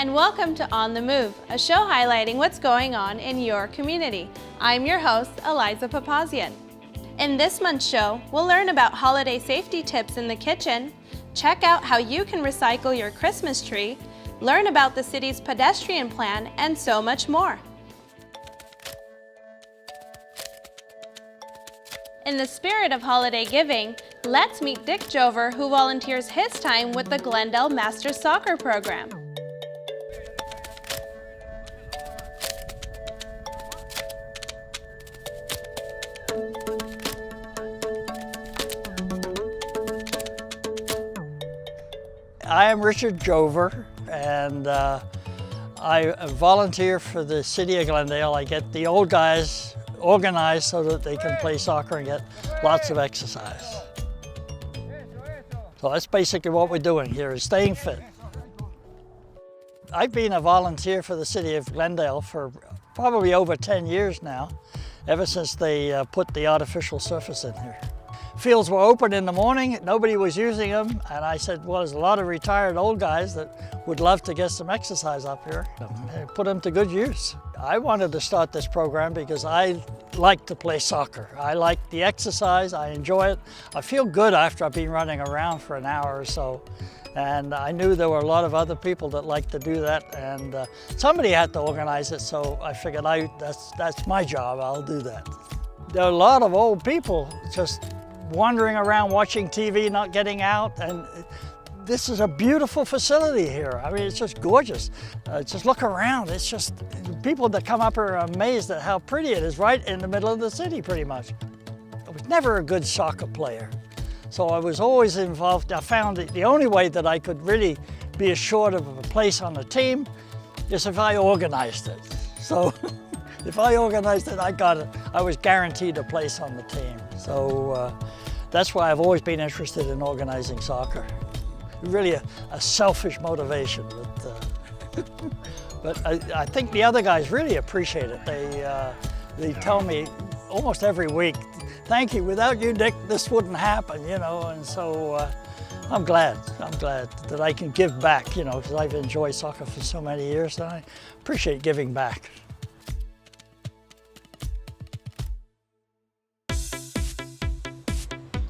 and welcome to On the Move, a show highlighting what's going on in your community. I'm your host, Eliza Papazian. In this month's show, we'll learn about holiday safety tips in the kitchen, check out how you can recycle your Christmas tree, learn about the city's pedestrian plan, and so much more. In the spirit of holiday giving, let's meet Dick Jover, who volunteers his time with the Glendale Masters Soccer Program. I am Richard Jover, and I volunteer for the city of Glendale. I get the old guys organized so that they can play soccer and get lots of exercise. So that's basically what we're doing here, is staying fit. I've been a volunteer for the city of Glendale for probably over 10 years now, ever since they put the artificial surface in here. Fields were open in the morning, nobody was using them, and I said, well, there's a lot of retired old guys that would love to get some exercise up here and put them to good use. I wanted to start this program because I like to play soccer. I like the exercise, I enjoy it. I feel good after I've been running around for an hour or so, and I knew there were a lot of other people that like to do that, and somebody had to organize it, so I figured that's my job, I'll do that. There are a lot of old people just wandering around watching TV, not getting out, and this is a beautiful facility here. I mean, it's just gorgeous. Just look around, it's just, people that come up are amazed at how pretty it is, right in the middle of the city pretty much. I was never a good soccer player, so I was always involved. I found that the only way that I could really be assured of a place on the team is if I organized it. So if I organized it, I was guaranteed a place on the team. So that's why I've always been interested in organizing soccer. Really a selfish motivation, but I think the other guys really appreciate it. They tell me almost every week, thank you, without you, Dick, this wouldn't happen, you know, and so I'm glad that I can give back, you know, because I've enjoyed soccer for so many years, and I appreciate giving back.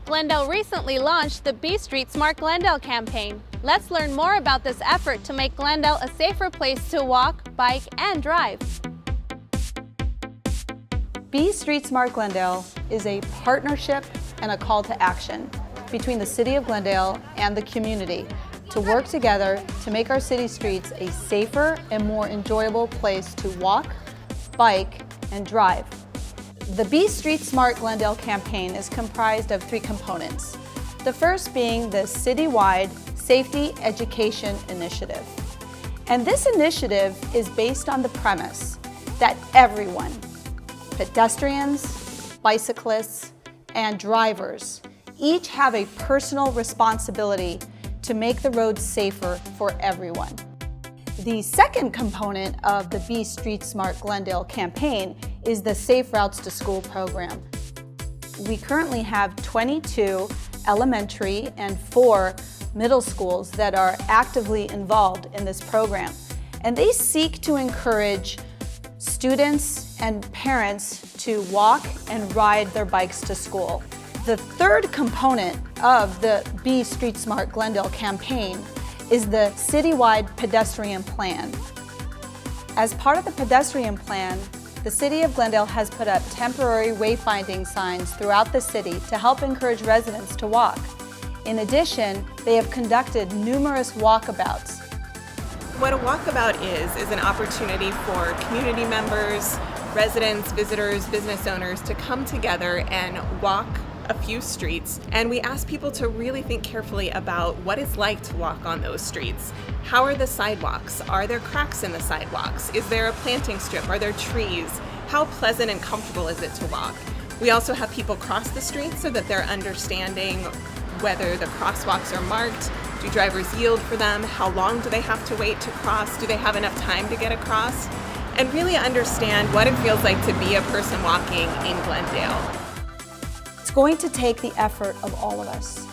Glendale recently launched the B Street Smart Glendale campaign. Let's learn more about this effort to make Glendale a safer place to walk, bike, and drive. B Street Smart Glendale is a partnership and a call to action between the City of Glendale and the community to work together to make our city streets a safer and more enjoyable place to walk, bike, and drive. The B Street Smart Glendale campaign is comprised of 3 components. The first being the citywide Safety Education Initiative. And this initiative is based on the premise that everyone, pedestrians, bicyclists, and drivers, each have a personal responsibility to make the roads safer for everyone. The second component of the B Street Smart Glendale campaign is the Safe Routes to School program. We currently have 22 elementary and 4 middle schools that are actively involved in this program. And they seek to encourage students and parents to walk and ride their bikes to school. The third component of the B Street Smart Glendale campaign is the citywide pedestrian plan. As part of the pedestrian plan, the City of Glendale has put up temporary wayfinding signs throughout the city to help encourage residents to walk. In addition, they have conducted numerous walkabouts. What a walkabout is an opportunity for community members, residents, visitors, business owners to come together and walk a few streets, and we ask people to really think carefully about what it's like to walk on those streets. How are the sidewalks? Are there cracks in the sidewalks? Is there a planting strip? Are there trees? How pleasant and comfortable is it to walk? We also have people cross the street so that they're understanding whether the crosswalks are marked. Do drivers yield for them? How long do they have to wait to cross? Do they have enough time to get across? And really understand what it feels like to be a person walking in Glendale. It's going to take the effort of all of us.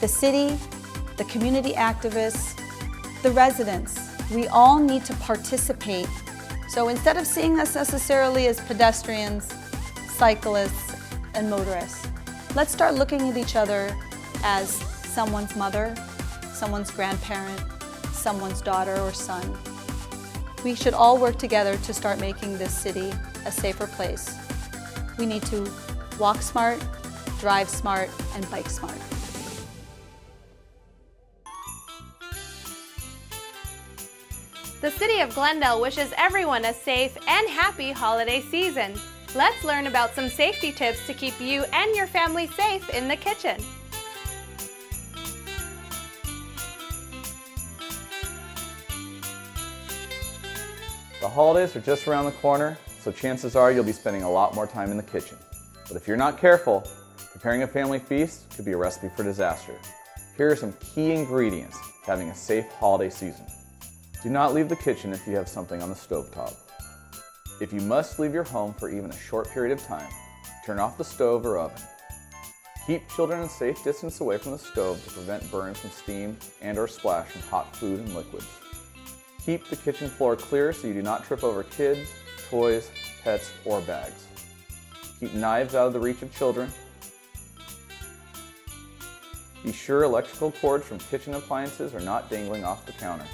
The city, the community activists, the residents, We all need to participate. So instead of seeing us necessarily as pedestrians, cyclists, and motorists, let's start looking at each other as someone's mother, someone's grandparent, someone's daughter or son. We should all work together to start making this city a safer place. We need to walk smart, drive smart, and bike smart. The City of Glendale wishes everyone a safe and happy holiday season. Let's learn about some safety tips to keep you and your family safe in the kitchen. The holidays are just around the corner, so chances are you'll be spending a lot more time in the kitchen. But if you're not careful, preparing a family feast could be a recipe for disaster. Here are some key ingredients to having a safe holiday season. Do not leave the kitchen if you have something on the stovetop. If you must leave your home for even a short period of time, turn off the stove or oven. Keep children a safe distance away from the stove to prevent burns from steam and/or splash from hot food and liquids. Keep the kitchen floor clear so you do not trip over kids, toys, pets, or bags. Keep knives out of the reach of children. Be sure electrical cords from kitchen appliances are not dangling off the counter.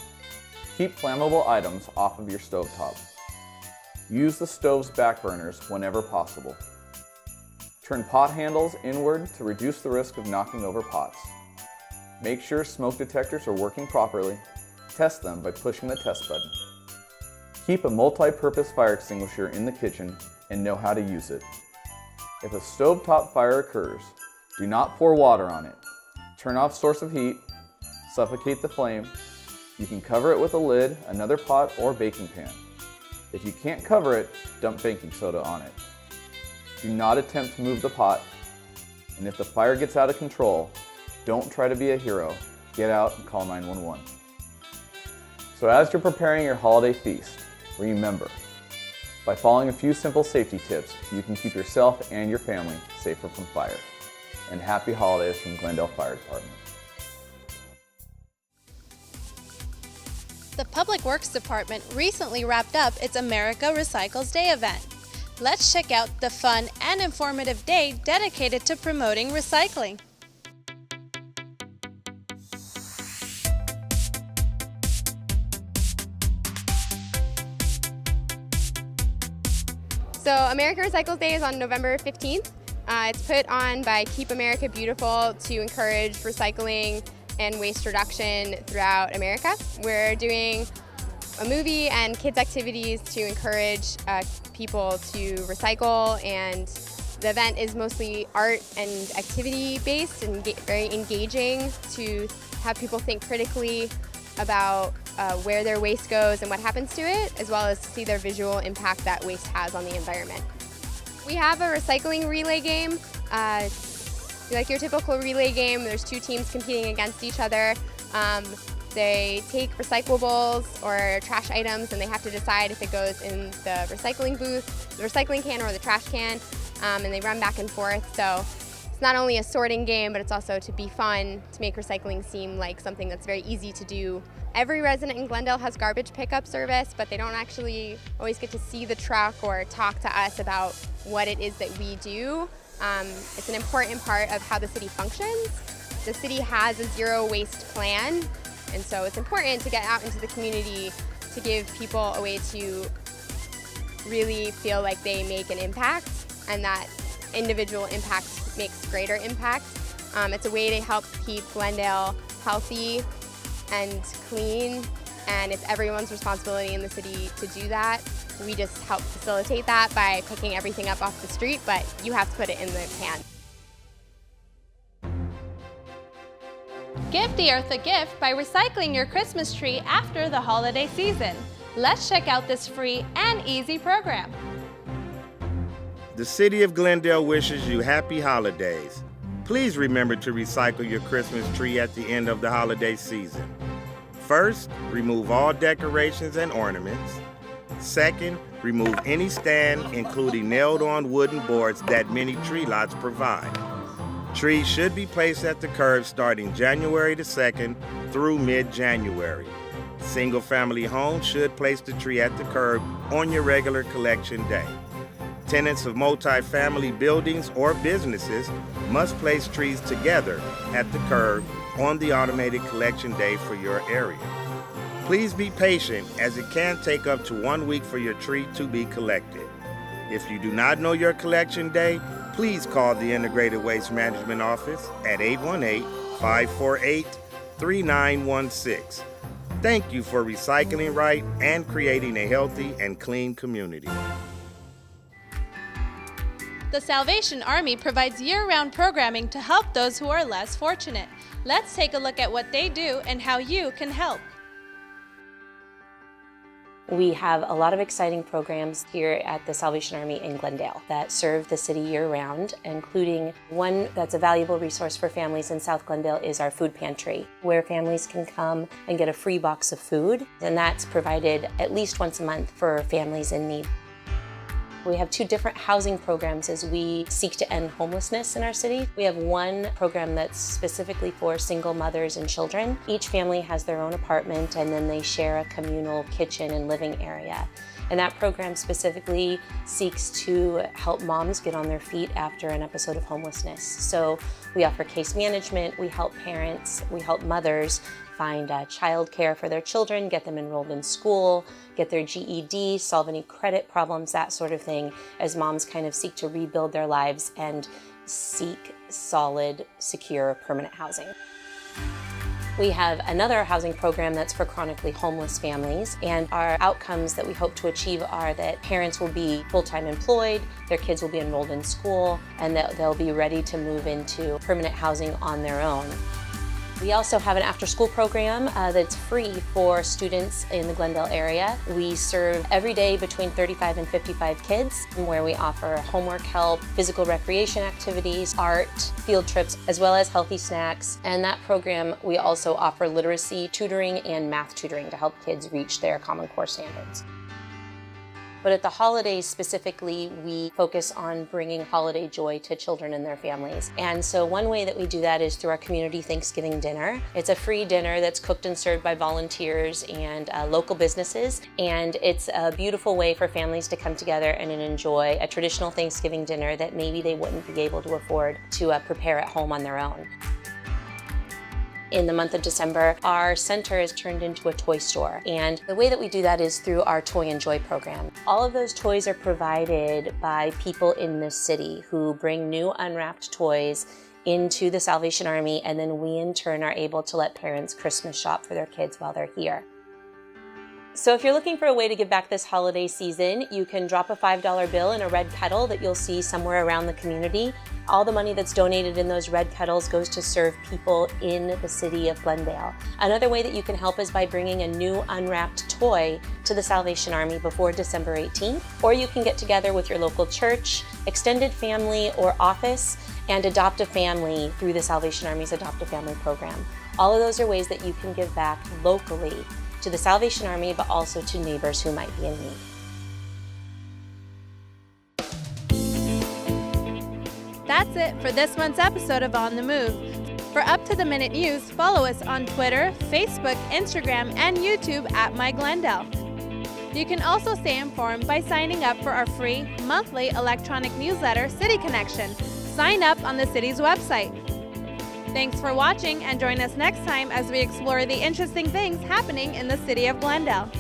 Keep flammable items off of your stovetop. Use the stove's back burners whenever possible. Turn pot handles inward to reduce the risk of knocking over pots. Make sure smoke detectors are working properly. Test them by pushing the test button. Keep a multi-purpose fire extinguisher in the kitchen and know how to use it. If a stovetop fire occurs, do not pour water on it. Turn off source of heat, suffocate the flame. You can cover it with a lid, another pot, or baking pan. If you can't cover it, dump baking soda on it. Do not attempt to move the pot, and if the fire gets out of control, don't try to be a hero. Get out and call 911. So as you're preparing your holiday feast, remember, by following a few simple safety tips, you can keep yourself and your family safer from fire. And happy holidays from Glendale Fire Department. The Public Works Department recently wrapped up its America Recycles Day event. Let's check out the fun and informative day dedicated to promoting recycling. So America Recycles Day is on November 15th. It's put on by Keep America Beautiful to encourage recycling and waste reduction throughout America. We're doing a movie and kids activities to encourage people to recycle, and the event is mostly art and activity based and very engaging to have people think critically about where their waste goes and what happens to it, as well as to see their visual impact that waste has on the environment. We have a recycling relay game. Like your typical relay game, there's two teams competing against each other. They take recyclables or trash items and they have to decide if it goes in the recycling booth, the recycling can, or the trash can, and they run back and forth. So it's not only a sorting game, but it's also to be fun, to make recycling seem like something that's very easy to do. Every resident in Glendale has garbage pickup service, but they don't actually always get to see the truck or talk to us about what it is that we do. It's an important part of how the city functions. The city has a zero waste plan, and so it's important to get out into the community to give people a way to really feel like they make an impact, and that individual impact makes greater impact. It's a way to help keep Glendale healthy and clean, and it's everyone's responsibility in the city to do that. We just help facilitate that by picking everything up off the street, but you have to put it in the can. Give the earth a gift by recycling your Christmas tree after the holiday season. Let's check out this free and easy program. The City of Glendale wishes you happy holidays. Please remember to recycle your Christmas tree at the end of the holiday season. First, remove all decorations and ornaments. Second, remove any stand, including nailed-on wooden boards that many tree lots provide. Trees should be placed at the curb starting January the 2nd through mid-January. Single-family homes should place the tree at the curb on your regular collection day. Tenants of multi-family buildings or businesses must place trees together at the curb on the automated collection day for your area. Please be patient, as it can take up to 1 week for your tree to be collected. If you do not know your collection day, please call the Integrated Waste Management Office at 818-548-3916. Thank you for recycling right and creating a healthy and clean community. The Salvation Army provides year-round programming to help those who are less fortunate. Let's take a look at what they do and how you can help. We have a lot of exciting programs here at the Salvation Army in Glendale that serve the city year-round, including one that's a valuable resource for families in South Glendale is our food pantry, where families can come and get a free box of food, and that's provided at least once a month for families in need. We have 2 different housing programs as we seek to end homelessness in our city. We have one program that's specifically for single mothers and children. Each family has their own apartment, and then they share a communal kitchen and living area. And that program specifically seeks to help moms get on their feet after an episode of homelessness. So we offer case management, we help parents, we help mothers find child care for their children, get them enrolled in school, get their GED, solve any credit problems, that sort of thing, as moms kind of seek to rebuild their lives and seek solid, secure, permanent housing. We have another housing program that's for chronically homeless families, and our outcomes that we hope to achieve are that parents will be full-time employed, their kids will be enrolled in school, and that they'll be ready to move into permanent housing on their own. We also have an after-school program that's free for students in the Glendale area. We serve every day between 35 and 55 kids, where we offer homework help, physical recreation activities, art, field trips, as well as healthy snacks. And that program, we also offer literacy tutoring and math tutoring to help kids reach their Common Core standards. But at the holidays specifically, we focus on bringing holiday joy to children and their families. And so one way that we do that is through our community Thanksgiving dinner. It's a free dinner that's cooked and served by volunteers and local businesses. And it's a beautiful way for families to come together and enjoy a traditional Thanksgiving dinner that maybe they wouldn't be able to afford to prepare at home on their own. In the month of December, our center is turned into a toy store. And the way that we do that is through our Toy and Joy program. All of those toys are provided by people in the city who bring new unwrapped toys into the Salvation Army, and then we in turn are able to let parents Christmas shop for their kids while they're here. So if you're looking for a way to give back this holiday season, you can drop a $5 bill in a red kettle that you'll see somewhere around the community. All the money that's donated in those red kettles goes to serve people in the city of Glendale. Another way that you can help is by bringing a new unwrapped toy to the Salvation Army before December 18th. Or you can get together with your local church, extended family, or office and adopt a family through the Salvation Army's Adopt a Family program. All of those are ways that you can give back locally to the Salvation Army, but also to neighbors who might be in need. That's it for this month's episode of On the Move. For up-to-the-minute news, follow us on Twitter, Facebook, Instagram, and YouTube at MyGlendale. You can also stay informed by signing up for our free monthly electronic newsletter, City Connection. Sign up on the city's website. Thanks for watching, and join us next time as we explore the interesting things happening in the city of Glendale.